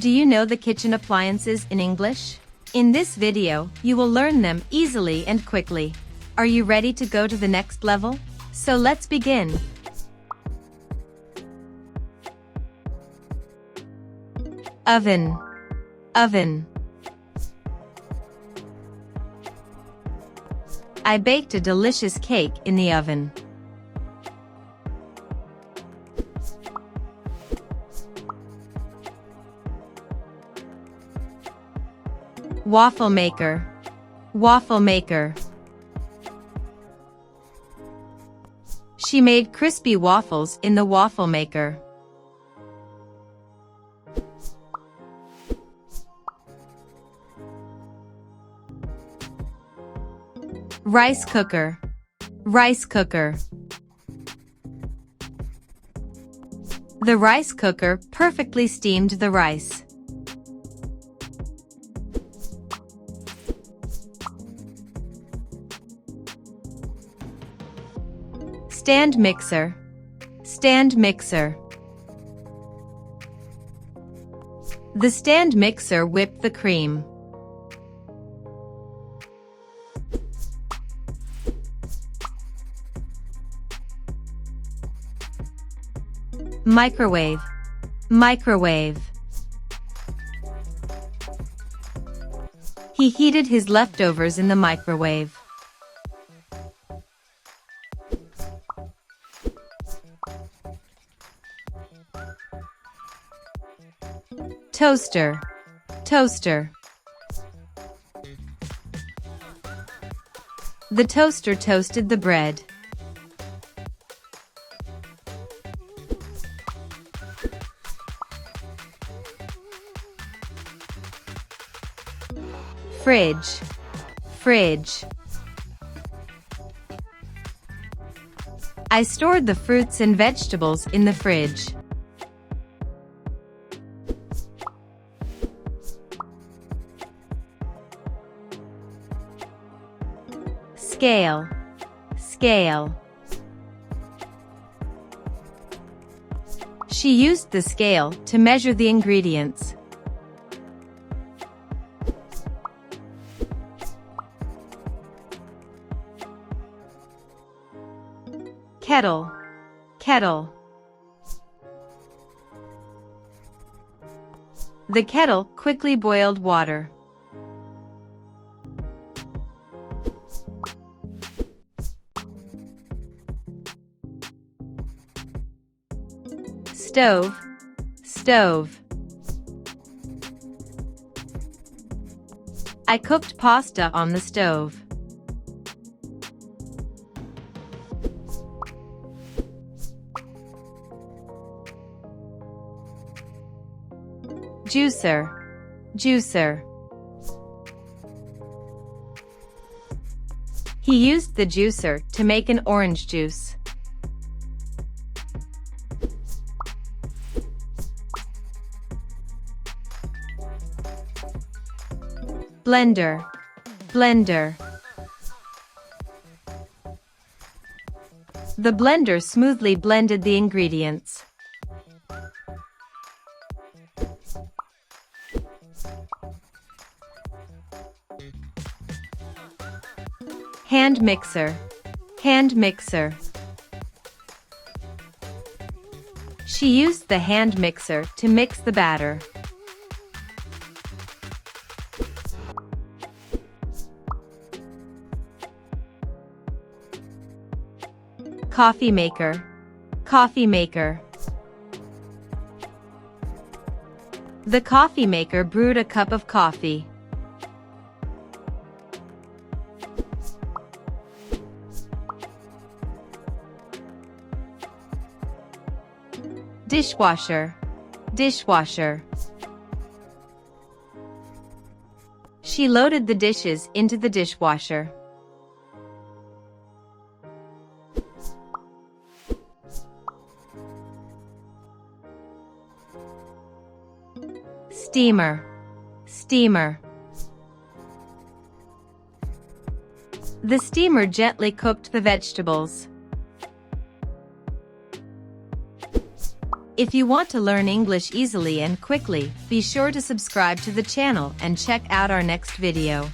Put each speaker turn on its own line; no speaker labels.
Do you know the kitchen appliances in English? In this video, you will learn them easily and quickly. Are you ready to go to the next level? So let's begin. Oven. Oven. I baked a delicious cake in the oven. Waffle maker. Waffle maker. She made crispy waffles in the waffle maker. Rice cooker. Rice cooker. The rice cooker perfectly steamed the rice. Stand mixer. Stand mixer. The stand mixer whipped the cream. Microwave. Microwave. He heated his leftovers in the microwave. Toaster. Toaster. The toaster toasted the bread. Fridge. Fridge. I stored the fruits and vegetables in the fridge. Scale. Scale. She used the scale to measure the ingredients. Kettle. Kettle. The kettle quickly boiled water. Stove. Stove. I cooked pasta on the stove. Juicer. Juicer. He used the juicer to make an orange juice. Blender. Blender. The blender smoothly blended the ingredients. Hand mixer. Hand mixer. She used the hand mixer to mix the batter. Coffee maker. Coffee maker. The coffee maker brewed a cup of coffee. Dishwasher. Dishwasher. She loaded the dishes into the dishwasher. Steamer. Steamer. The steamer gently cooked the vegetables. If you want to learn English easily and quickly, be sure to subscribe to the channel and check out our next video.